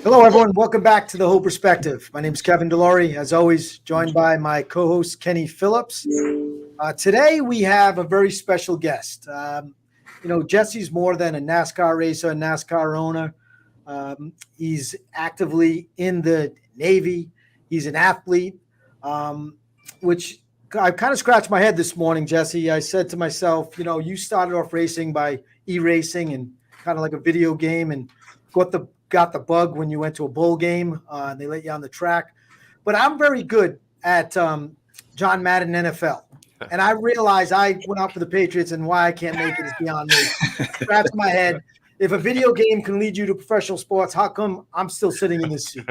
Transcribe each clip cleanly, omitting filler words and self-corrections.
Hello, everyone. Welcome back to the Whole Perspective. My name is Kevin Delory, as always, joined by my co-host Kenny Phillips. Today we have a very special guest. Jesse's more than a NASCAR racer, a NASCAR owner. He's actively in the Navy. He's an athlete, which I kind of scratched my head this morning, Jesse. I said to myself, you started off racing by e-racing and kind of like a video game, and got the bug when you went to a bowl game. And they let you on the track. But I'm very good at John Madden NFL. And I realized I went out for the Patriots, and why I can't make it is beyond me. Scratch my head. If a video game can lead you to professional sports, how come I'm still sitting in this seat?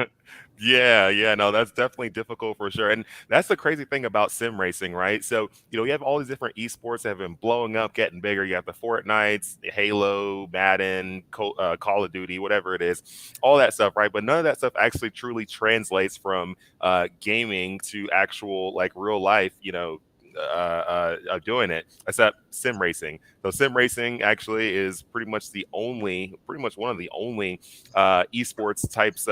Yeah, no, that's definitely difficult for sure. And that's the crazy thing about sim racing, right? So, you have all these different esports that have been blowing up, getting bigger. You have the Fortnites, the Halo, Madden, Call of Duty, whatever it is, all that stuff, right? But none of that stuff actually truly translates from gaming to actual, like, real life, doing it, except sim racing. So sim racing actually is pretty much one of the only esports types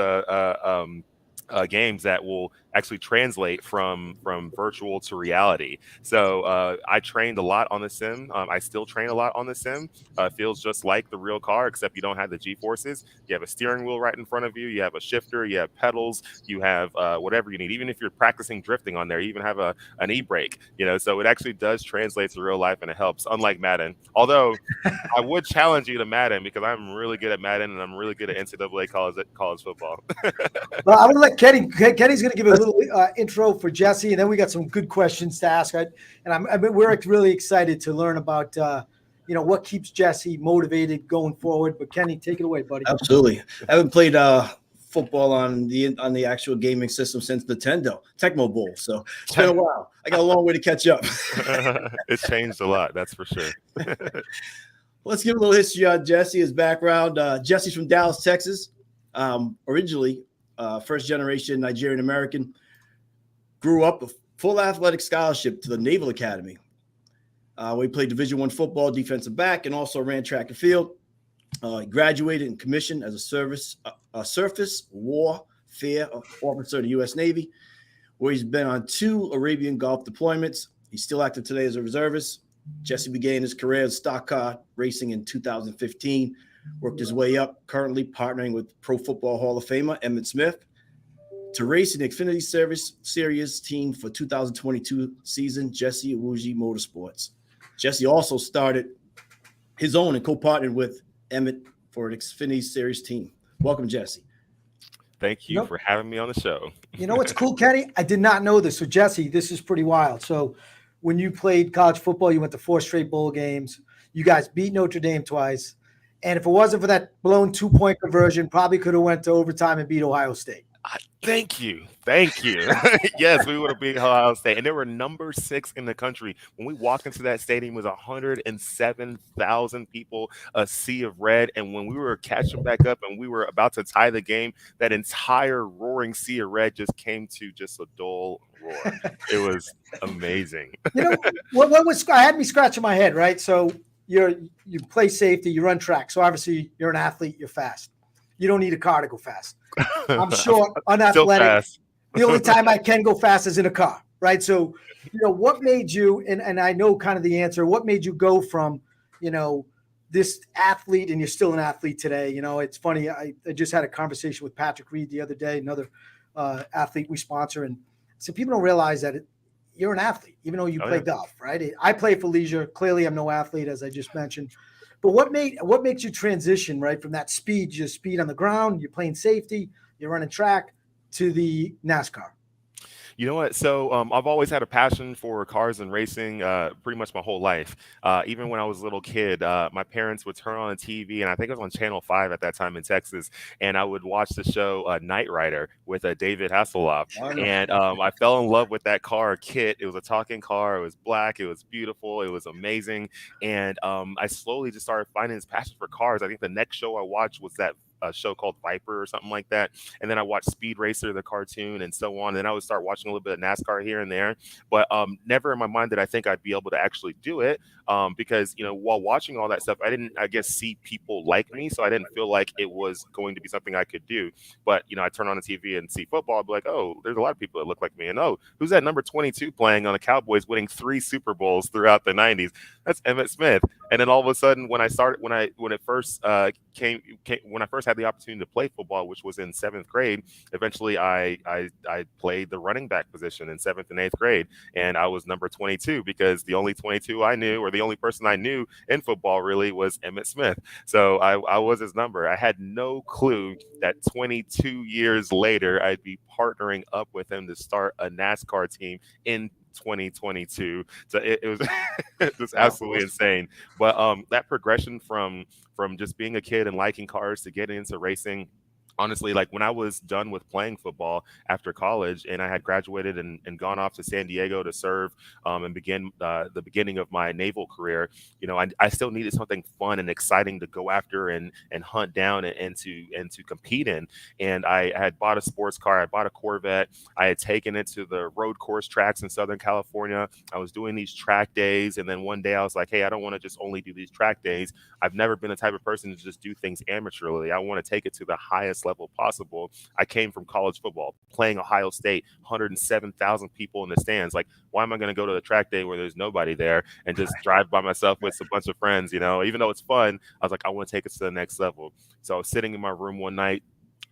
games that will actually translate from virtual to reality. So I trained a lot on the sim. I still train a lot on the sim. It feels just like the real car, except you don't have the G forces. You have a steering wheel right in front of you. You have a shifter. You have pedals. You have whatever you need. Even if you're practicing drifting on there, you even have an e-brake. So it actually does translate to real life, and it helps. Unlike Madden, although I would challenge you to Madden because I'm really good at Madden and I'm really good at NCAA college football. Well, I'm going to let Kenny. Kenny's going to give a little intro for Jesse, and then we got some good questions to ask. We're really excited to learn about what keeps Jesse motivated going forward. But Kenny, take it away, buddy. Absolutely. I haven't played football on the actual gaming system since Nintendo Tecmo Bowl, so it's been a while. I got a long way to catch up. It's changed a lot, that's for sure. Let's give a little history on Jesse, his background. Jesse's from Dallas, Texas. Originally, first generation Nigerian-American. Grew up with full athletic scholarship to the Naval Academy. Where he played Division I football, defensive back, and also ran track and field. He graduated and commissioned as a surface warfare officer in the U.S. Navy, where he's been on 2 Arabian Gulf deployments. He's still active today as a reservist. Jesse began his career in stock car racing in 2015, worked his way up, currently partnering with Pro Football Hall of Famer Emmitt Smith to race in the Xfinity Series team for 2022 season, Jesse Iwuji Motorsports. Jesse also started his own and co-partnered with Emmitt for an Xfinity Series team. Welcome, Jesse. Thank you for having me on the show. You know what's cool, Kenny? I did not know this. So, Jesse, this is pretty wild. So, when you played college football, you went to 4 straight bowl games. You guys beat Notre Dame twice. And if it wasn't for that blown 2-point conversion, probably could have went to overtime and beat Ohio State. Thank you. Yes, we would have beat Ohio State. And they were number 6 in the country. When we walked into that stadium, it was 107,000 people, a sea of red. And when we were catching back up and we were about to tie the game, that entire roaring sea of red just came to just a dull roar. It was amazing. What was I had me scratching my head, right? So you play safety, you run track. So obviously you're an athlete, you're fast. You don't need a car to go fast. I'm short, unathletic. The only time I can go fast is in a car, right? So, what made you, and I know kind of the answer, what made you go from, this athlete, and you're still an athlete today? It's funny. I just had a conversation with Patrick Reed the other day, another athlete we sponsor. And so people don't realize that you're an athlete, even though you play golf, right? I play for leisure. Clearly, I'm no athlete, as I just mentioned. But what makes you transition, right, from that speed on the ground, you're playing safety, you're running track, to the NASCAR? You know what? So I've always had a passion for cars and racing pretty much my whole life. Even when I was a little kid, my parents would turn on the TV, and I think it was on Channel 5 at that time in Texas, and I would watch the show Knight Rider with David Hasselhoff. And I fell in love with that car, Kit. It was a talking car. It was black. It was beautiful. It was amazing. And I slowly just started finding this passion for cars. I think the next show I watched was that a show called Viper or something like that. And then I watched Speed Racer, the cartoon, and so on. And then I would start watching a little bit of NASCAR here and there. But never in my mind did I think I'd be able to actually do it, because, while watching all that stuff, I didn't, I guess, see people like me. So I didn't feel like it was going to be something I could do. But, I turn on the TV and see football. I'd be like, oh, there's a lot of people that look like me. And, oh, who's that number 22 playing on the Cowboys, winning 3 Super Bowls throughout the 90s? That's Emmitt Smith. And then all of a sudden, when I first had the opportunity to play football, which was in 7th grade, eventually I played the running back position in 7th and 8th grade. And I was number 22 because the only 22 I knew, or the only person I knew in football really, was Emmitt Smith. So I was his number. I had no clue that 22 years later, I'd be partnering up with him to start a NASCAR team in 2022. So it was it was absolutely insane. But that progression from just being a kid and liking cars to getting into racing, honestly, like when I was done with playing football after college and I had graduated and gone off to San Diego to serve and begin the beginning of my naval career, I still needed something fun and exciting to go after and hunt down and to compete in. And I had bought a sports car. I bought a Corvette. I had taken it to the road course tracks in Southern California. I was doing these track days. And then one day I was like, hey, I don't want to just only do these track days. I've never been the type of person to just do things amateurly. I want to take it to the highest level possible. I came from college football, playing Ohio State, 107,000 people in the stands. Like, why am I going to go to the track day where there's nobody there and just drive by myself with a bunch of friends? Even though it's fun, I was like, I want to take it to the next level. So I was sitting in my room one night.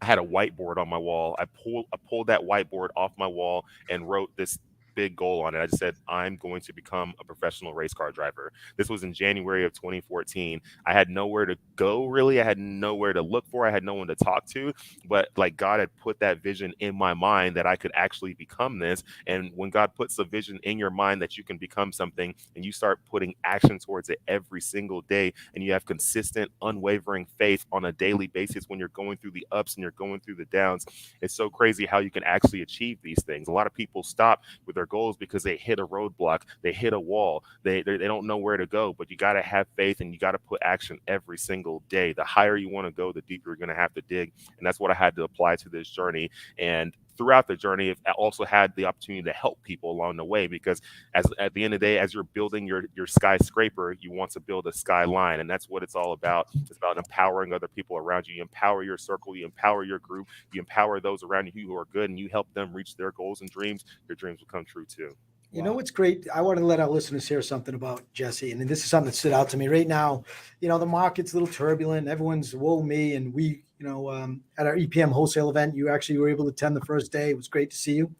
I had a whiteboard on my wall. I pulled that whiteboard off my wall and wrote this big goal on it. I just said, I'm going to become a professional race car driver. This was in January of 2014. I had nowhere to go, really. I had nowhere to look for. I had no one to talk to, but like God had put that vision in my mind that I could actually become this. And when God puts a vision in your mind that you can become something and you start putting action towards it every single day, and you have consistent, unwavering faith on a daily basis when you're going through the ups and you're going through the downs, it's so crazy how you can actually achieve these things. A lot of people stop with their goals because they hit a roadblock, they hit a wall, they don't know where to go. But you got to have faith and you got to put action every single day. The higher you want to go, the deeper you're going to have to dig. And that's what I had to apply to this journey. And throughout the journey, I also had the opportunity to help people along the way, because at the end of the day, as you're building your skyscraper, you want to build a skyline. And that's what it's all about. It's about empowering other people around you. You empower your circle, you empower your group, you empower those around you who are good, and you help them reach their goals and dreams. Your dreams will come true too. You know what's great? I want to let our listeners hear something about Jesse, and this is something that stood out to me right now. The market's a little turbulent. Everyone's whoa me, and we, at our EPM wholesale event, you actually were able to attend the first day. It was great to see you,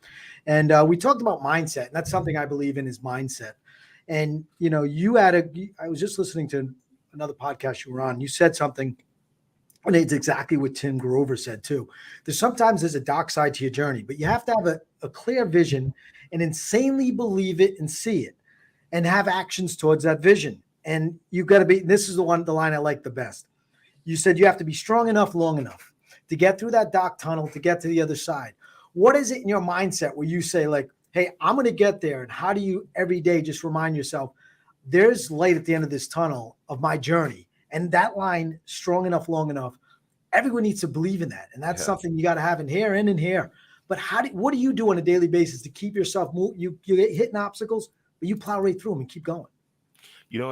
and we talked about mindset, and that's something I believe in, is mindset. And I was just listening to another podcast you were on. You said something, and it's exactly what Tim Grover said too. There's a dark side to your journey, but you have to have a clear vision and insanely believe it and see it and have actions towards that vision. And you've got to be, this is the line I like the best. You said you have to be strong enough, long enough to get through that dark tunnel, to get to the other side. What is it in your mindset where you say like, hey, I'm going to get there? And how do you every day just remind yourself there's light at the end of this tunnel of my journey? And that line, strong enough, long enough, everyone needs to believe in that. And that's something you got to have in here and in here. But what do you do on a daily basis to keep yourself moving? You get hitting obstacles, but you plow right through them and keep going.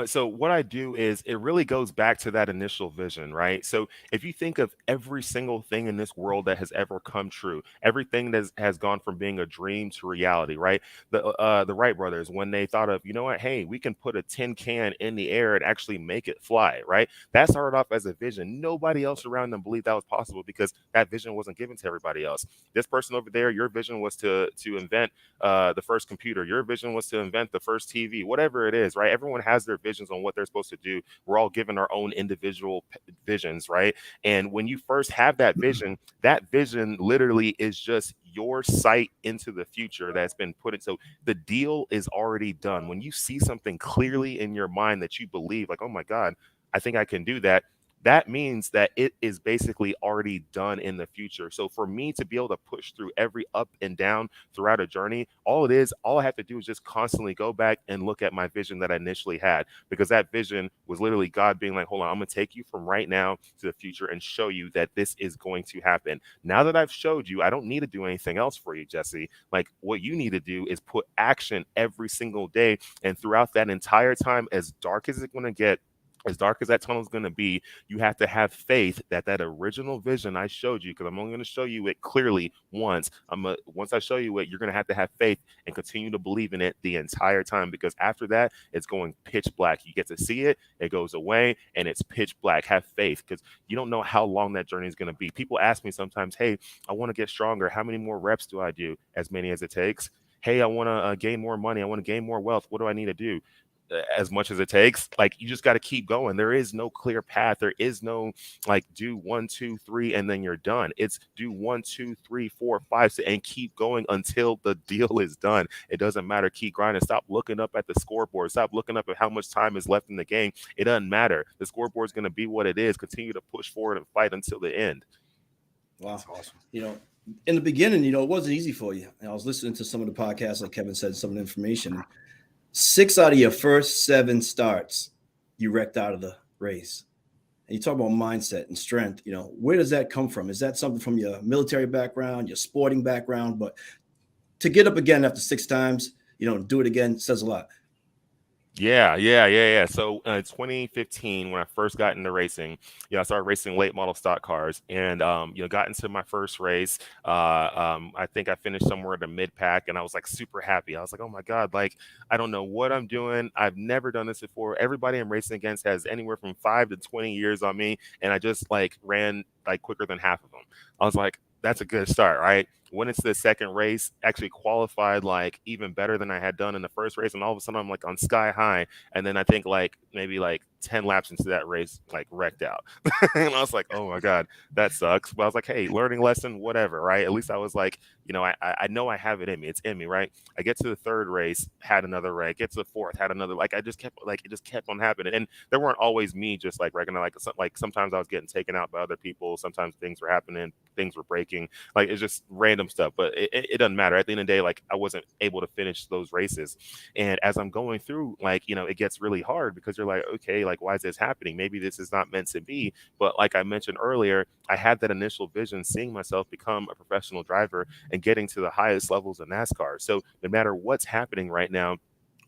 So what I do is it really goes back to that initial vision, right? So if you think of every single thing in this world that has ever come true, everything that has gone from being a dream to reality, right? The Wright brothers, when they thought of, hey, we can put a tin can in the air and actually make it fly, right? That started off as a vision. Nobody else around them believed that was possible because that vision wasn't given to everybody else. This person over there, your vision was to invent the first computer. Your vision was to invent the first TV, whatever it is, right? Everyone has their visions on what they're supposed to do. We're all given our own individual visions, right? And when you first have that vision literally is just your sight into the future that's been put in. So the deal is already done. When you see something clearly in your mind that you believe, like, oh my God, I think I can do that, that means that it is basically already done in the future. So for me to be able to push through every up and down throughout a journey, all I have to do is just constantly go back and look at my vision that I initially had, because that vision was literally God being like, hold on, I'm going to take you from right now to the future and show you that this is going to happen. Now that I've showed you, I don't need to do anything else for you, Jesse. Like, what you need to do is put action every single day. And throughout that entire time, as dark as it's going to get, as dark as that tunnel is going to be, you have to have faith that that original vision I showed you, because I'm only going to show you it clearly once. Once I show you it, you're going to have faith and continue to believe in it the entire time, because after that, it's going pitch black. You get to see it, it goes away, and it's pitch black. Have faith, because you don't know how long that journey is going to be. People ask me sometimes, hey, I want to get stronger. How many more reps do I do? As many as it takes. Hey, I want to gain more money. I want to gain more wealth. What do I need to do? As much as it takes. Like, you just got to keep going. There is no clear path. There is no like do 1, 2, 3 and then you're done. It's do 1, 2, 3, 4, 5 and keep going until the deal is done. It doesn't matter. Keep grinding. Stop looking up at the scoreboard. Stop looking up at how much time is left in the game. It doesn't matter. The scoreboard is going to be what it is. Continue to push forward and fight until the end. Wow. That's awesome. In the beginning, it wasn't easy for you. And I was listening to some of the podcasts, like Kevin said, some of the information. 6 out of your first 7 starts, you wrecked out of the race. And you talk about mindset and strength. Where does that come from? Is that something from your military background, your sporting background? But to get up again after 6 times, do it again says a lot. Yeah. So 2015, when I first got into racing, I started racing late model stock cars, and got into my first race. I think I finished somewhere at the mid pack, and I was like super happy. I was like, oh my God, like, I don't know what I'm doing. I've never done this before. Everybody I'm racing against has anywhere from 5 to 20 years on me, and I just like ran like quicker than half of them. I was like, that's a good start, right? Went into the second race, actually qualified like even better than I had done in the first race, and all of a sudden I'm like on sky high. And then I think like maybe like 10 laps into that race, like wrecked out. And I was like, oh my God, that sucks. But I was like, hey, learning lesson, whatever, right? At least I was like, I know I have it in me. It's in me, right? I get to the third race, had another wreck. Get to the fourth, had another. Like, it just kept on happening. And there weren't always me just like wrecking. Like sometimes I was getting taken out by other people. Sometimes things were happening, things were breaking. Like, it's just random stuff. But it doesn't matter. At the end of the day, like, I wasn't able to finish those races. And as I'm going through, like, it gets really hard, because you're like, okay, like, why is this happening? Maybe this is not meant to be. But like I mentioned earlier, I had that initial vision, seeing myself become a professional driver and getting to the highest levels of NASCAR. So no matter what's happening right now,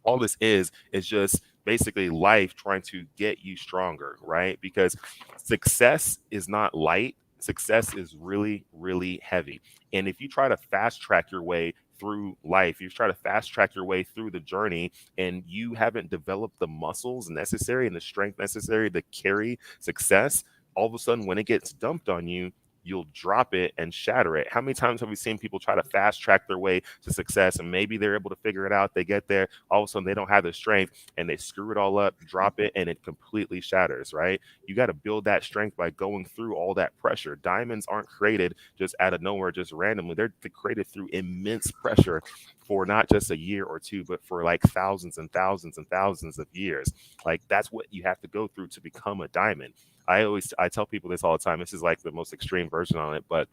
all this is just basically life trying to get you stronger, right? Because success is not light. Success is really, really heavy. And if you try to fast track your way through life, you try to fast track your way through the journey, and you haven't developed the muscles necessary and the strength necessary to carry success, all of a sudden when it gets dumped on you, you'll drop it and shatter it. How many times have we seen people try to fast track their way to success, and maybe they're able to figure it out, they get there, all of a sudden they don't have the strength and they screw it all up, drop it, and it completely shatters, right? You got to build that strength by going through all that pressure. Diamonds aren't created just out of nowhere, just randomly. They're created through immense pressure for not just a year or two, but for like thousands and thousands and thousands of years. Like, that's what you have to go through to become a diamond. I tell people this all the time. This is like the most extreme version on it, but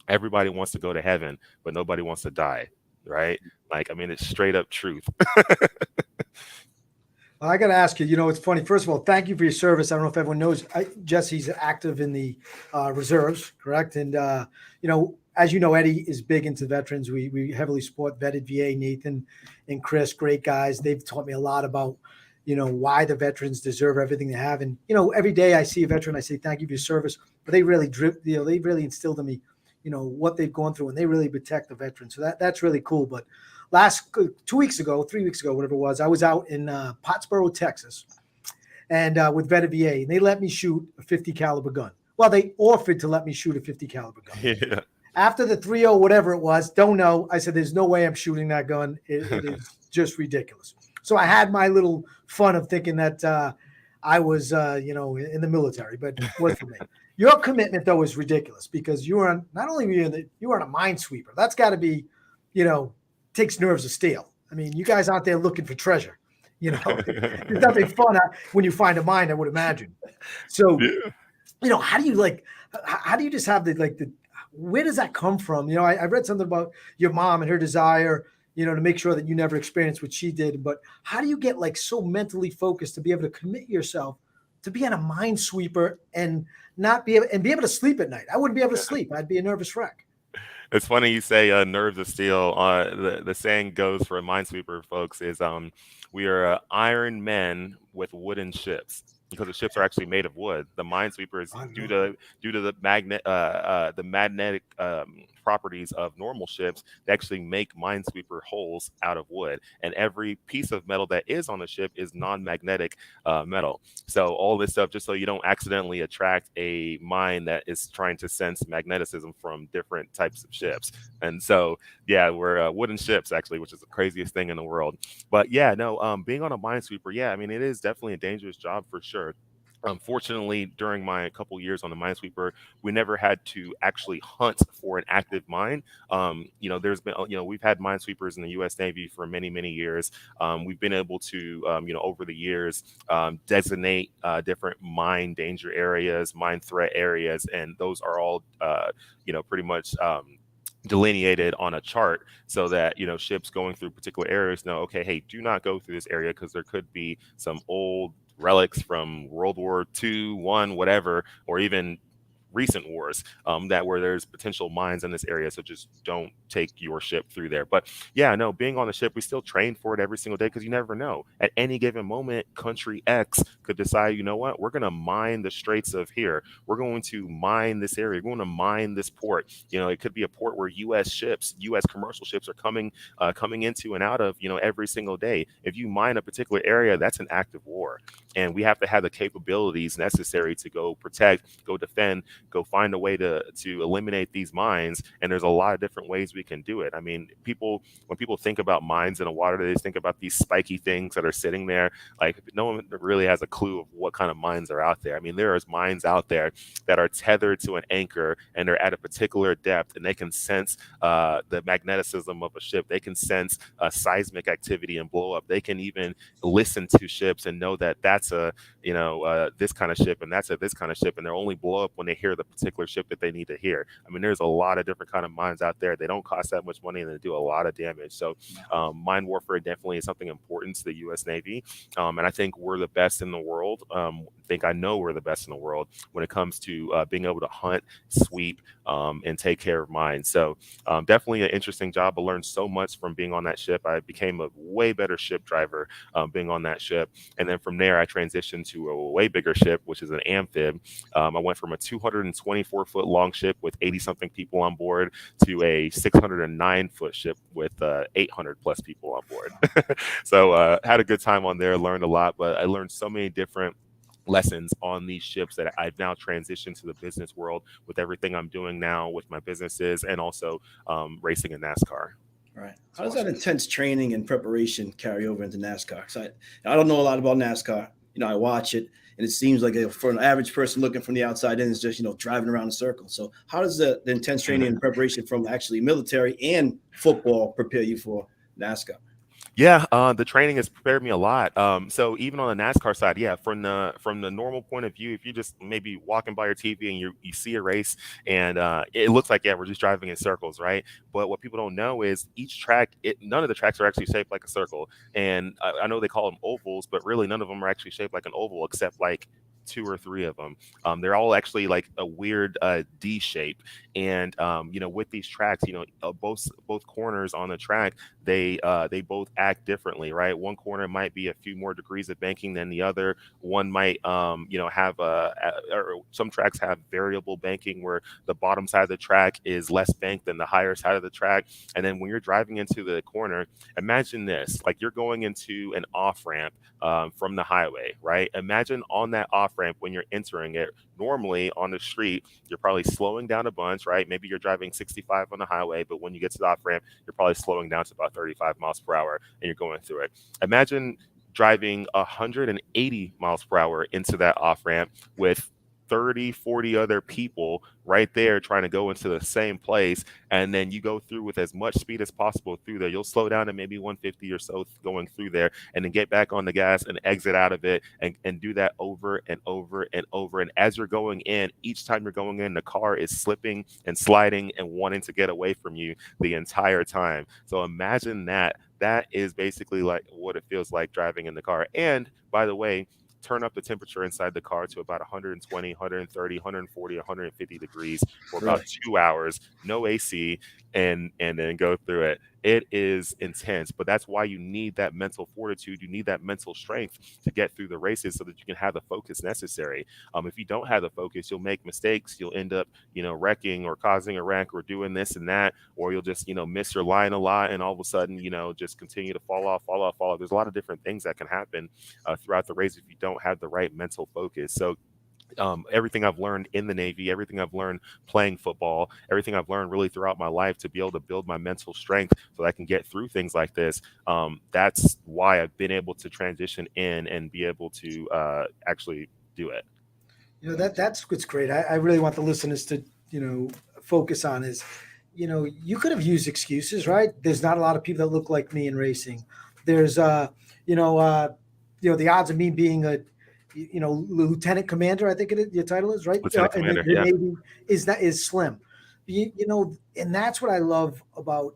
everybody wants to go to heaven, but nobody wants to die, right? Like, I mean, it's straight up truth. Well, I got to ask you, it's funny. First of all, thank you for your service. I don't know if everyone knows, Jesse's active in the reserves, correct? And, as you know, Eddie is big into veterans. We heavily support vetted VA. Nathan and Chris, great guys. They've taught me a lot about why the veterans deserve everything they have. And, every day I see a veteran, I say, thank you for your service. But they really they really instilled in me, what they've gone through, and they really protect the veterans. So that's really cool. But 3 weeks ago, whatever it was, I was out in Pottsboro, Texas, and with Vetted VA, and they let me shoot a 50 caliber gun. Well, they offered to let me shoot a 50 caliber gun. Yeah. After the 3.0, whatever it was, don't know. I said, there's no way I'm shooting that gun. It is just ridiculous. So I had my little fun of thinking that I was, in the military, but it wasn't for me. Your commitment, though, is ridiculous, because you are not only you are a minesweeper. That's got to be, takes nerves of steel. I mean, you guys out there looking for treasure. There's nothing fun when you find a mine, I would imagine. So, how do you just have where does that come from? I read something about your mom and her desire, to make sure that you never experienced what she did. But how do you get so mentally focused to be able to commit yourself to being a minesweeper and be able to sleep at night? I wouldn't be able to sleep. I'd be a nervous wreck. It's funny you say nerves of steel. The saying goes for a minesweeper, folks, is we are iron men with wooden ships, because the ships are actually made of wood. The minesweepers, due to the magnetic properties of normal ships, they actually make minesweeper holes out of wood. And every piece of metal that is on the ship is non-magnetic metal. So all this stuff, just so you don't accidentally attract a mine that is trying to sense magneticism from different types of ships. And so, yeah, we're wooden ships, actually, which is the craziest thing in the world. But yeah, no, being on a minesweeper, yeah, I mean, it is definitely a dangerous job for sure. Fortunately, during my couple years on the minesweeper, we never had to actually hunt for an active mine. There's been, we've had minesweepers in the U.S. Navy for many, many years. We've been able to, over the years, designate different mine danger areas, mine threat areas, and those are all, pretty much delineated on a chart, so that ships going through particular areas know, okay, hey, do not go through this area because there could be some old relics from World War II, one, whatever, or even recent wars that where there's potential mines in this area. So just don't take your ship through there. But yeah, no, being on the ship, we still train for it every single day, because you never know. At any given moment, country X could decide, you know what, we're going to mine the Straits of here. We're going to mine this area. We're going to mine this port. It could be a port where U.S. commercial ships are coming into and out of, every single day. If you mine a particular area, that's an act of war. And we have to have the capabilities necessary to go protect, go defend, go find a way to eliminate these mines. And there's a lot of different ways we can do it. I mean, when people think about mines in the water, they just think about these spiky things that are sitting there. Like, no one really has a clue of what kind of mines are out there. I mean, there is mines out there that are tethered to an anchor, and they're at a particular depth, and they can sense the magneticism of a ship. They can sense seismic activity and blow up. They can even listen to ships and know that that's this kind of ship, and that's this kind of ship, and they'll only blow up when they hear the particular ship that they need to hear. I mean, there's a lot of different kind of mines out there. They don't cost that much money, and they do a lot of damage. So mine warfare definitely is something important to the U.S. Navy, and I think we're the best in the world. I know we're the best in the world when it comes to being able to hunt, sweep, and take care of mines. So definitely an interesting job. I learned so much from being on that ship. I became a way better ship driver being on that ship. And then from there, I transitioned to a way bigger ship, which is an amphib. I went from a 224-foot long ship with 80-something people on board to a 609-foot ship with 800 plus people on board. So had a good time on there, learned a lot, but I learned so many different lessons on these ships that I've now transitioned to the business world with everything I'm doing now with my businesses, and also racing in NASCAR. Right. How does that intense training and preparation carry over into NASCAR? Because I don't know a lot about NASCAR. I watch it, and it seems like for an average person looking from the outside in, it's just, driving around in circles. So how does the intense training and preparation from actually military and football prepare you for NASCAR? Yeah, the training has prepared me a lot. So even on the NASCAR side, yeah, from the normal point of view, if you just maybe walking by your TV and you see a race and it looks like, yeah, we're just driving in circles, right? But what people don't know is each track, none of the tracks are actually shaped like a circle. And I know they call them ovals, but really none of them are actually shaped like an oval, except like 2 or 3 of them. They're all actually like a weird D shape. And with these tracks, both corners on the track, they both act differently, right? One corner might be a few more degrees of banking than the other. One might have or some tracks have variable banking where the bottom side of the track is less banked than the higher side of the track. And then when you're driving into the corner, imagine this, like you're going into an off ramp from the highway, right? Imagine on that off ramp when you're entering it. Normally on the street, you're probably slowing down a bunch, right? Maybe you're driving 65 on the highway, but when you get to the off ramp, you're probably slowing down to about 35 miles per hour and you're going through it. Imagine driving 180 miles per hour into that off ramp with 30, 40 other people right there trying to go into the same place. And then you go through with as much speed as possible through there. You'll slow down to maybe 150 or so going through there, and then get back on the gas and exit out of it, and do that over and over and over. And as you're going in, each time you're going in, the car is slipping and sliding and wanting to get away from you the entire time. So imagine that. That is basically like what it feels like driving in the car. And by the way, turn up the temperature inside the car to about 120, 130, 140, 150 degrees for about 2 hours, no AC, and then go through it. It is intense, but that's why you need that mental fortitude. You need that mental strength to get through the races so that you can have the focus necessary. If you don't have the focus, you'll make mistakes. You'll end up, wrecking or causing a wreck or doing this and that, or you'll just, miss your line a lot, and all of a sudden, just continue to fall off. There's a lot of different things that can happen throughout the race if you don't have the right mental focus. So everything I've learned in the Navy, everything I've learned playing football, everything I've learned really throughout my life to be able to build my mental strength so that I can get through things like this. That's why I've been able to transition in and be able to actually do it. That's what's great. I really want the listeners to, focus on is, you could have used excuses, right? There's not a lot of people that look like me in racing. There's, the odds of me being a, lieutenant commander, I think your title is, right? Lieutenant commander, the Navy is slim. And that's what I love about,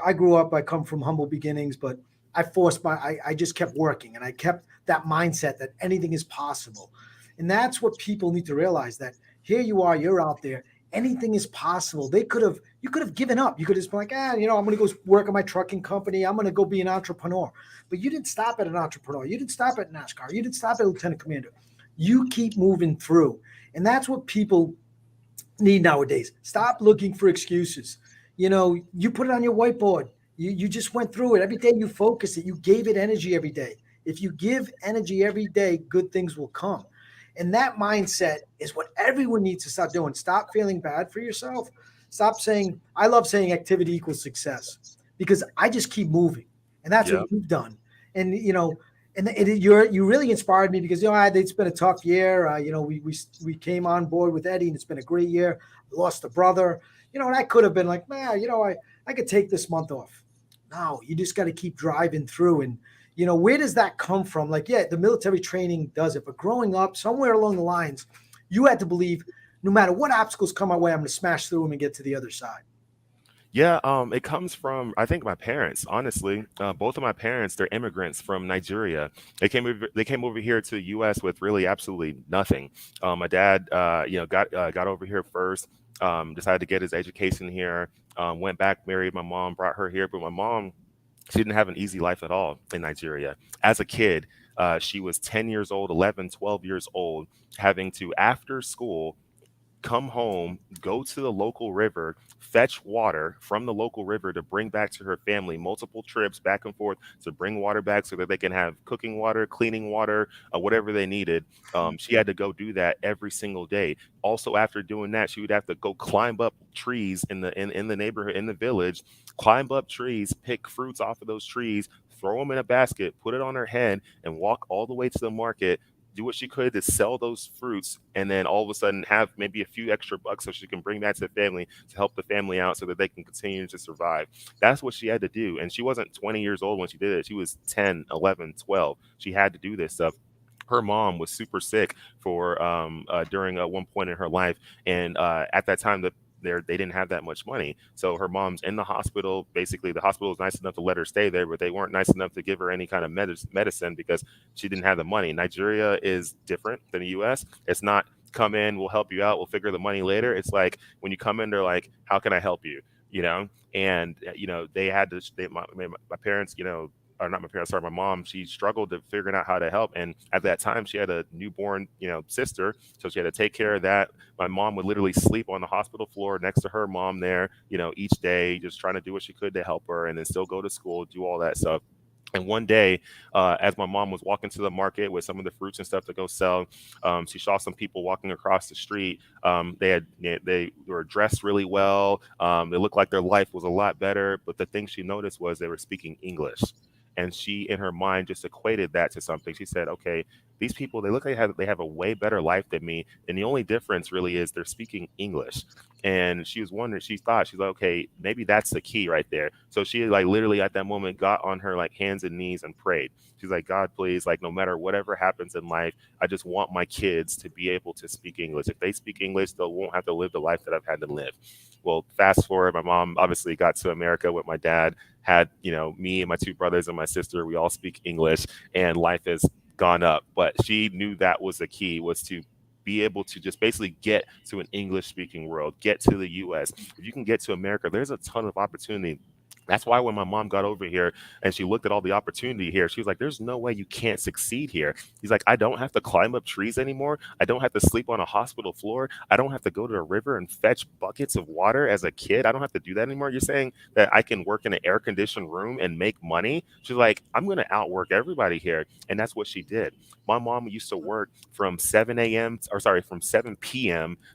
I grew up, I come from humble beginnings, but I just kept working, and I kept that mindset that anything is possible. And that's what people need to realize, that here you are, you're out there, anything is possible. You could have given up. You could have just been like, I'm going to go work at my trucking company. I'm going to go be an entrepreneur. But you didn't stop at an entrepreneur. You didn't stop at NASCAR. You didn't stop at lieutenant commander. You keep moving through. And that's what people need nowadays. Stop looking for excuses. You put it on your whiteboard. You just went through it. Every day you focus it. You gave it energy every day. If you give energy every day, good things will come. And that mindset is what everyone needs to stop doing. Stop feeling bad for yourself. Stop saying, I love saying activity equals success, because I just keep moving. And that's what you've done. And, you really inspired me, because, it's been a tough year. We came on board with Eddie, and it's been a great year. I lost a brother, and I could have been like, I could take this month off. No, you just got to keep driving through. And, where does that come from? Like, the military training does it, but growing up somewhere along the lines, you had to believe no matter what obstacles come my way, I'm going to smash through them and get to the other side. Yeah, it comes from, I think, my parents. Honestly, both of my parents, they're immigrants from Nigeria. They came over here to the U.S. with really absolutely nothing. My dad, got over here first. Decided to get his education here. Went back, married my mom, brought her here. But my mom, she didn't have an easy life at all in Nigeria. As a kid, she was 10 years old, 11, 12 years old, having to, after school, come home, go to the local river, fetch water from the local river to bring back to her family, multiple trips back and forth to bring water back so that they can have cooking water, cleaning water, whatever they needed. She had to go do that every single day. Also, after doing that, she would have to go climb up trees in the neighborhood, in the village, climb up trees, pick fruits off of those trees, throw them in a basket, put it on her head, and walk all the way to the market, do what she could to sell those fruits, and then all of a sudden have maybe a few extra bucks so she can bring that to the family to help the family out so that they can continue to survive. That's what she had to do. And she wasn't 20 years old when she did it. She was 10, 11, 12. She had to do this stuff. Her mom was super sick for during one point in her life. And at that time, they didn't have that much money. So her mom's in the hospital. Basically, the hospital was nice enough to let her stay there, but they weren't nice enough to give her any kind of medicine because she didn't have the money. Nigeria is different than the U.S. It's not come in, we'll help you out, we'll figure the money later. It's like when you come in, they're like, how can I help you? And, they had to, my parents, or not my parents, sorry, my mom, she struggled to figuring out how to help. And at that time, she had a newborn, sister. So she had to take care of that. My mom would literally sleep on the hospital floor next to her mom there, each day, just trying to do what she could to help her and then still go to school, do all that stuff. And one day, as my mom was walking to the market with some of the fruits and stuff to go sell, she saw some people walking across the street. They were dressed really well. They looked like their life was a lot better. But the thing she noticed was they were speaking English. And she, in her mind, just equated that to something. She said, okay, these people, they look like they have a way better life than me. And the only difference really is they're speaking English. And she was wondering, she's like, okay, maybe that's the key right there. So she like literally at that moment got on her like hands and knees and prayed. She's like, God, please, like no matter whatever happens in life, I just want my kids to be able to speak English. If they speak English, they won't have to live the life that I've had to live. Well, fast forward, my mom obviously got to America with my dad, had, me and my two brothers and my sister, we all speak English, and life has gone up. But she knew that was the key, was to be able to just basically get to an English speaking world, get to the US. If you can get to America, there's a ton of opportunity. That's why when my mom got over here and she looked at all the opportunity here, she was like, there's no way you can't succeed here. He's like, I don't have to climb up trees anymore. I don't have to sleep on a hospital floor. I don't have to go to a river and fetch buckets of water as a kid. I don't have to do that anymore. You're saying that I can work in an air conditioned room and make money? She's like, I'm going to outwork everybody here. And that's what she did. My mom used to work from 7 p.m.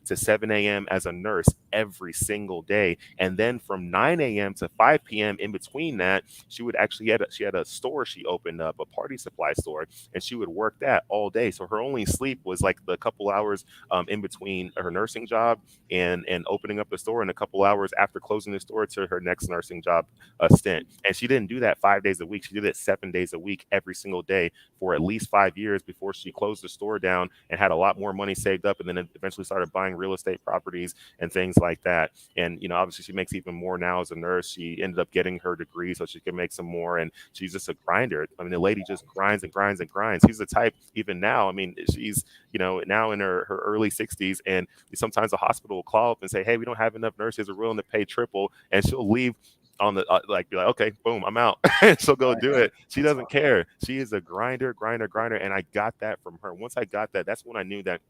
to 7 a.m. as a nurse every single day. And then from 9 a.m. to 5 p.m. in between that, she would actually she had a store she opened up, a party supply store, and she would work that all day. So her only sleep was like the couple hours in between her nursing job and opening up the store, and a couple hours after closing the store to her next nursing job stint. And she didn't do that 5 days a week. She did it 7 days a week, every single day for at least 5 years before she closed the store down and had a lot more money saved up, and then eventually started buying real estate properties and things like that. And obviously she makes even more now as a nurse. She ended up getting her degree so she can make some more, and she's just a grinder. I mean, the lady just grinds and grinds and grinds. She's the type, even now, I mean, she's now in her early 60s, and sometimes the hospital will call up and say, hey, we don't have enough nurses, we're willing to pay triple, and she'll leave on the be like, okay, boom, I'm out. She'll go do it. She doesn't care. She is a grinder, and I got that from her. Once I got that, that's when I knew that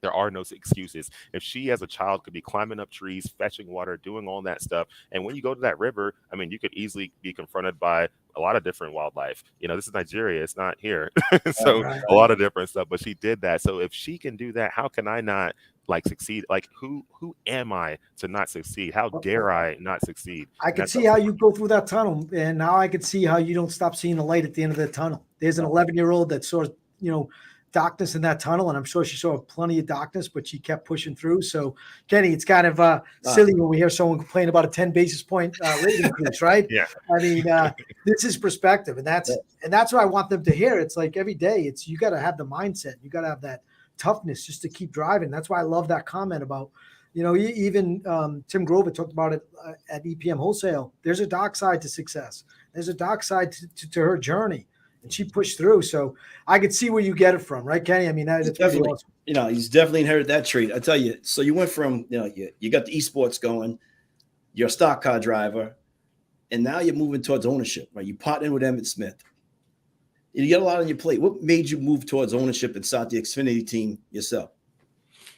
there are no excuses. If she as a child could be climbing up trees, fetching water, doing all that stuff, and when you go to that river, I mean, you could easily be confronted by a lot of different wildlife. This is Nigeria, it's not here. So a lot of different stuff, but she did that. So if she can do that, how can I not succeed? Like who am I to not succeed? How dare I not succeed? I could see how you go through that tunnel, and now I could see how you don't stop seeing the light at the end of the tunnel. There's an 11-year-old that saw darkness in that tunnel, and I'm sure she saw plenty of darkness, but she kept pushing through. So Kenny, it's kind of silly when we hear someone complain about a 10 basis point rate increase, right? Yeah. I mean, this is perspective, and that's what I want them to hear. It's like every day, you got to have the mindset, you got to have that toughness just to keep driving. That's why I love that comment about, even Tim Grover talked about it at EPM Wholesale. There's a dark side to success. There's a dark side to her journey. And she pushed through. So I could see where you get it from, right, Kenny? I mean, that's definitely awesome. He's definitely inherited that trait. I tell you. So you went from, you got the esports going, you're a stock car driver, and now you're moving towards ownership, right? You partnered with Emmitt Smith. You get a lot on your plate. What made you move towards ownership and start the Xfinity team yourself?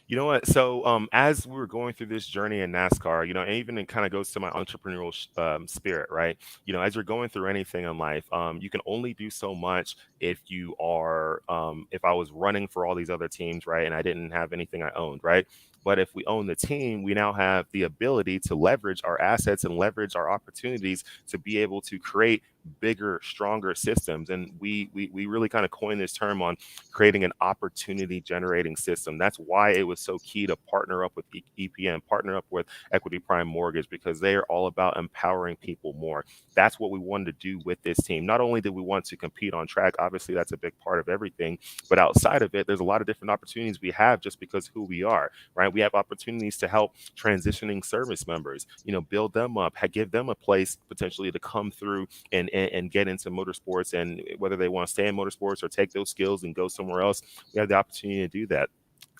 You know what? So as we were going through this journey in NASCAR, and even it kind of goes to my entrepreneurial spirit, right? As you're going through anything in life, you can only do so much if you are, if I was running for all these other teams, right? And I didn't have anything I owned, right? But if we own the team, we now have the ability to leverage our assets and leverage our opportunities to be able to create bigger, stronger systems. And we really kind of coined this term on creating an opportunity generating system. That's why it was so key to partner up with EPM, partner up with Equity Prime Mortgage, because they are all about empowering people more. That's what we wanted to do with this team. Not only did we want to compete on track, obviously that's a big part of everything, but outside of it, there's a lot of different opportunities we have just because who we are, right? We have opportunities to help transitioning service members, build them up, give them a place potentially to come through and get into motorsports, and whether they want to stay in motorsports or take those skills and go somewhere else, we have the opportunity to do that.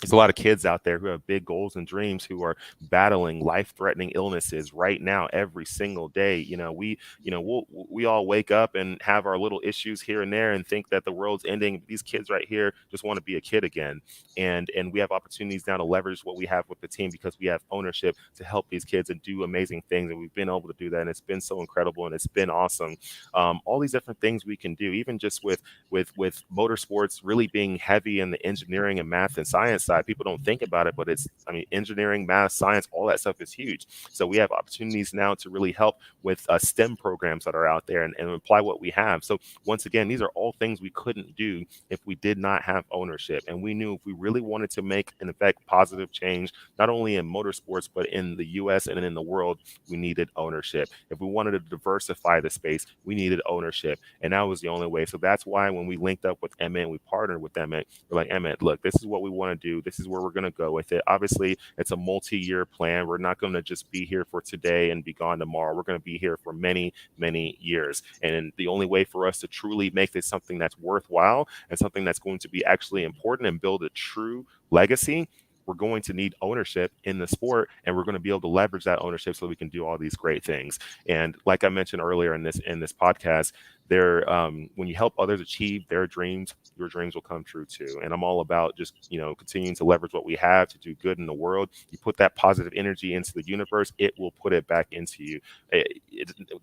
There's a lot of kids out there who have big goals and dreams who are battling life-threatening illnesses right now every single day. We all wake up and have our little issues here and there and think that the world's ending. These kids right here just want to be a kid again. And we have opportunities now to leverage what we have with the team because we have ownership to help these kids and do amazing things. And we've been able to do that. And it's been so incredible and it's been awesome. All these different things we can do, even just with motorsports really being heavy in the engineering and math and science side. People don't think about it, but engineering, math, science, all that stuff is huge. So we have opportunities now to really help with STEM programs that are out there and apply what we have. So once again, these are all things we couldn't do if we did not have ownership. And we knew if we really wanted to make an effect positive change, not only in motorsports, but in the US and in the world, we needed ownership. If we wanted to diversify the space, we needed ownership. And that was the only way. So that's why when we linked up with Emmitt and we partnered with Emmitt, we're like, Emmitt, look, this is what we want to do. This is where we're going to go with it. Obviously, it's a multi-year plan. We're not going to just be here for today and be gone tomorrow. We're going to be here for many, many years. And the only way for us to truly make this something that's worthwhile and something that's going to be actually important and build a true legacy, we're going to need ownership in the sport, and we're going to be able to leverage that ownership so we can do all these great things. And like I mentioned earlier in this podcast, when you help others achieve their dreams, your dreams will come true too. And I'm all about just, continuing to leverage what we have to do good in the world. You put that positive energy into the universe, it will put it back into you.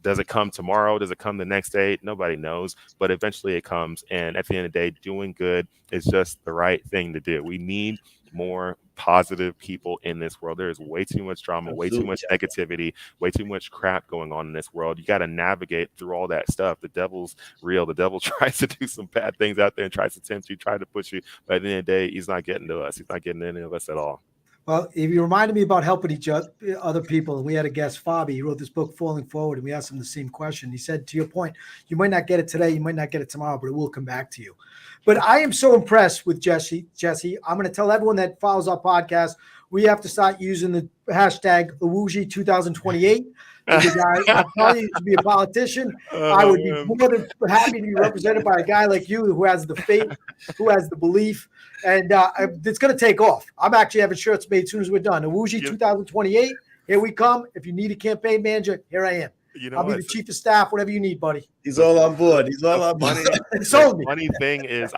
Does it come tomorrow? Does it come the next day? Nobody knows, but eventually it comes. And at the end of the day, doing good is just the right thing to do. We need more positive people in this world. There is way too much drama, way too much negativity, way too much crap going on in this world. You got to navigate through all that stuff. The devil's real. The devil tries to do some bad things out there and tries to tempt you, try to push you. But at the end of the day, he's not getting to us. He's not getting any of us at all. Well, if you reminded me about helping other people, and we had a guest, Fabi, he wrote this book, Falling Forward, and we asked him the same question. He said, to your point, you might not get it today, you might not get it tomorrow, but it will come back to you. But I am so impressed with Jesse. I'm going to tell everyone that follows our podcast, we have to start using the hashtag Iwuji 2028. Because I probably used to be a politician. I would be more than happy to be represented by a guy like you who has the faith, who has the belief, and it's going to take off. I'm actually having shirts made as soon as we're done. Iwuji 2028, here we come. If you need a campaign manager, here I am. I'll be the chief of staff, whatever you need, buddy. He's all on board. The funny thing is,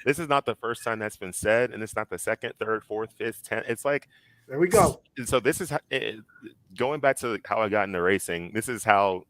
this is not the first time that's been said, and it's not the second, third, fourth, fifth, 10th. It's like, there we go. So this is going back to how I got into racing. This is how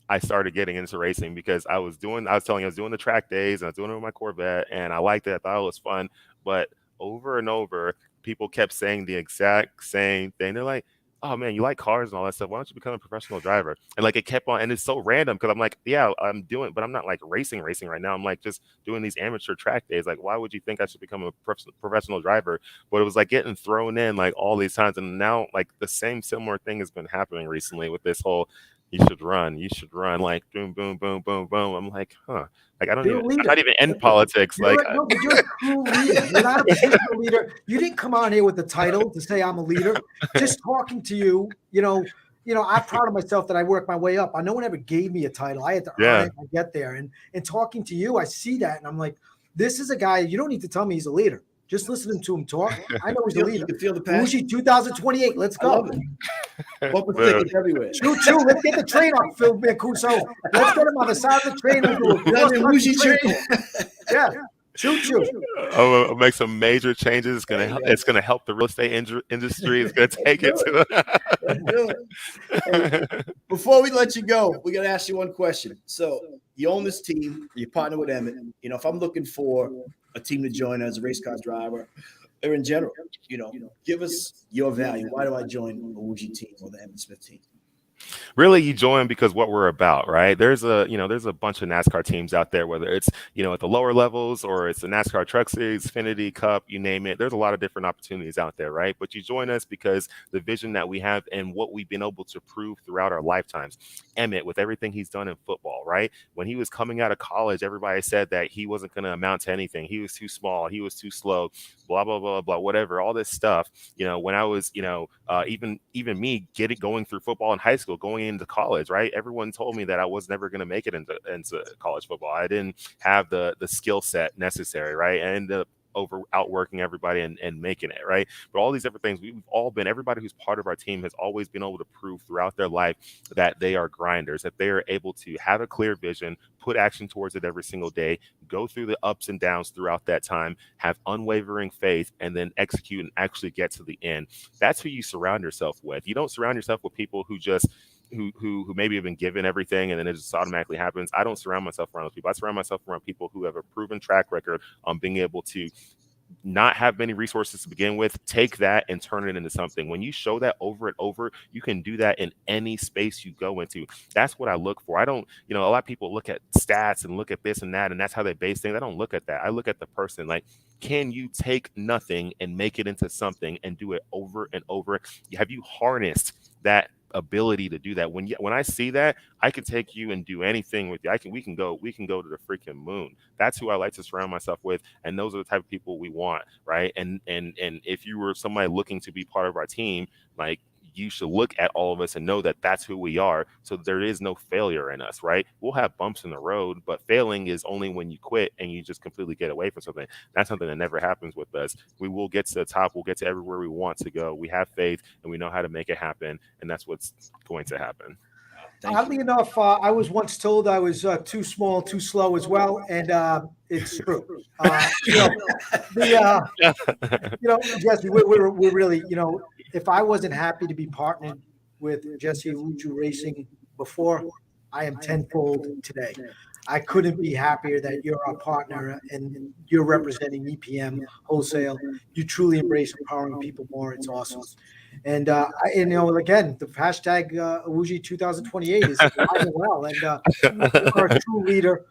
I started getting into racing, because I was doing the track days and I was doing it with my Corvette, and I liked it. I thought it was fun. But over and over, people kept saying the exact same thing. They're like, oh man, you like cars and all that stuff. Why don't you become a professional driver? And like, it kept on, and it's so random because I'm like, yeah, I'm doing, but I'm not like racing right now. I'm like just doing these amateur track days. Like, why would you think I should become a professional driver? But it was like getting thrown in like all these times. And now like the similar thing has been happening recently with this whole, you should run, like boom, boom, boom, boom, boom. I'm like, huh. Like, I'm not even in politics. But you're a cool leader. You're not a political leader. You didn't come on here with the title to say I'm a leader. Just talking to you, I'm proud of myself that I worked my way up. No one ever gave me a title. I had to earn it to get there. And talking to you, I see that, and I'm like, this is a guy. You don't need to tell me he's a leader. Just listening to him talk, I know he's a leader. You can feel the passion. Iwuji 2028. Let's go. Bumper stickers everywhere. Choo. Let's get the train off, Phil Mancuso. Let's get him on the side of the train. We'll do a Iwuji train. Yeah. Choo. I'll make some major changes. It's gonna help the real estate industry. It's gonna take it to. Before we let you go, we gotta ask you one question. So you own this team. You partner with Emmitt. If I'm looking for a team to join as a race car driver, or in general, give us your value. Why do I join the Iwuji team or the Emmitt Smith team? Really, you join because what we're about, right? There's a bunch of NASCAR teams out there, whether it's, at the lower levels or it's the NASCAR Truck Series, Xfinity Cup, you name it. There's a lot of different opportunities out there, right? But you join us because the vision that we have and what we've been able to prove throughout our lifetimes. Emmitt, with everything he's done in football, right? When he was coming out of college, everybody said that he wasn't going to amount to anything. He was too small. He was too slow, blah, blah, blah, blah, whatever, all this stuff. When I was, even me going through football in high school, going into college, right? Everyone told me that I was never going to make it into college football. I didn't have the skill set necessary, right? I ended up outworking everybody and making it, right? But all these different things, everybody who's part of our team has always been able to prove throughout their life that they are grinders, that they are able to have a clear vision, put action towards it every single day, go through the ups and downs throughout that time, have unwavering faith, and then execute and actually get to the end. That's who you surround yourself with. You don't surround yourself with people who just who maybe have been given everything and then it just automatically happens. I don't surround myself around those people. I surround myself around people who have a proven track record on being able to not have many resources to begin with, take that and turn it into something. When you show that over and over, you can do that in any space you go into. That's what I look for. I don't, a lot of people look at stats and look at this and that, and that's how they base things. I don't look at that. I look at the person. Like, can you take nothing and make it into something and do it over and over? Have you harnessed that ability to do that? When I see that, I can take you and do anything with you. We can go to the freaking moon. That's who I like to surround myself with, and those are the type of people we want, right? And if you were somebody looking to be part of our team, like, you should look at all of us and know that that's who we are. So there is no failure in us, right? We'll have bumps in the road, but failing is only when you quit and you just completely get away from something. That's something that never happens with us. We will get to the top. We'll get to everywhere we want to go. We have faith and we know how to make it happen. And that's what's going to happen. Oddly enough, I was once told I was too small, too slow as well, and it's true. Jesse, we're really, if I wasn't happy to be partnered with Jesse Iwuji Racing before, I am tenfold today. I couldn't be happier that you're our partner and you're representing EPM wholesale. You truly embrace empowering people more. It's awesome. And again, the hashtag Iwuji 2028 is alive and well. And you're a true leader.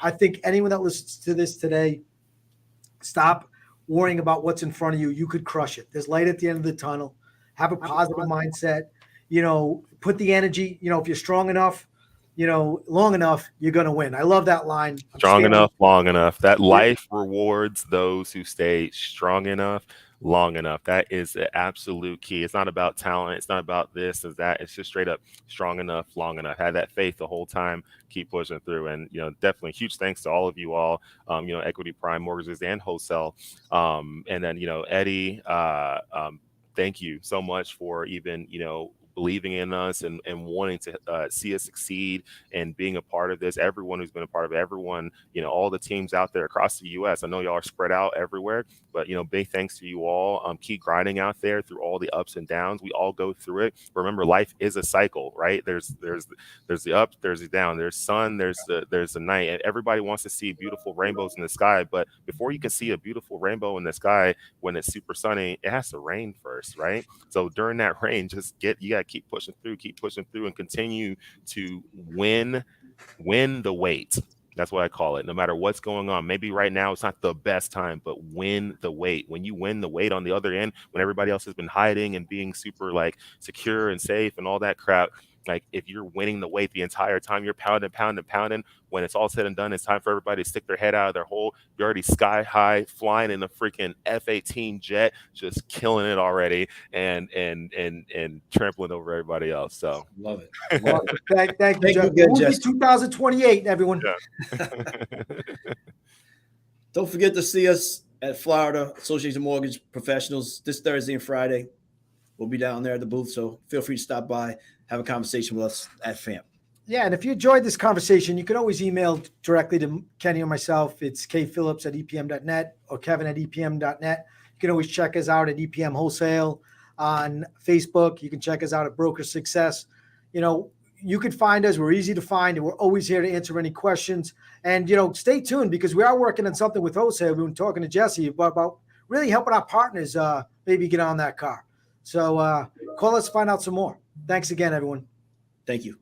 I think anyone that listens to this today, stop worrying about what's in front of you. You could crush it. There's light at the end of the tunnel. Have a positive mindset. Put the energy. If you're strong enough, long enough, you're going to win. I love that line. Strong enough, long enough. That life rewards those who stay strong enough, long enough. That is the absolute key. It's not about talent. It's not about this or that. It's just straight up strong enough, long enough. Had that faith the whole time. Keep pushing through. And, definitely huge thanks to all of you all, Equity Prime Mortgages and Wholesale. And then, Eddie, thank you so much for even, believing in us and wanting to see us succeed and being a part of this. Everyone who's been a part of it, everyone, all the teams out there across the U.S. I know y'all are spread out everywhere, but, big thanks to you all. Keep grinding out there through all the ups and downs. We all go through it. Remember, life is a cycle, right? There's the up, there's the down, there's sun, there's the night. And everybody wants to see beautiful rainbows in the sky, but before you can see a beautiful rainbow in the sky when it's super sunny, it has to rain first, right? So during that rain, you got to keep pushing through and continue to win the wait. That's what I call it. No matter what's going on, maybe right now it's not the best time, but win the wait. When you win the wait on the other end, when everybody else has been hiding and being super secure and safe and all that crap, if you're winning the wait the entire time, you're pounding. When it's all said and done, it's time for everybody to stick their head out of their hole. You're already sky high, flying in a freaking F-18 jet, just killing it already, and trampling over everybody else. So love it. Thank you, Jeff. Good, Jess. 2028, everyone. Yeah. Don't forget to see us at Florida Association of Mortgage Professionals this Thursday and Friday. We'll be down there at the booth, so feel free to stop by, have a conversation with us at FAM. Yeah, and if you enjoyed this conversation, you can always email directly to Kenny or myself. It's kphillips@epm.net or kevin@epm.net. You can always check us out at EPM Wholesale on Facebook. You can check us out at Broker Success. You can find us. We're easy to find, and we're always here to answer any questions. And, stay tuned because we are working on something with Wholesale. We've been talking to Jesse about really helping our partners maybe get on that car. So call us to find out some more. Thanks again, everyone. Thank you.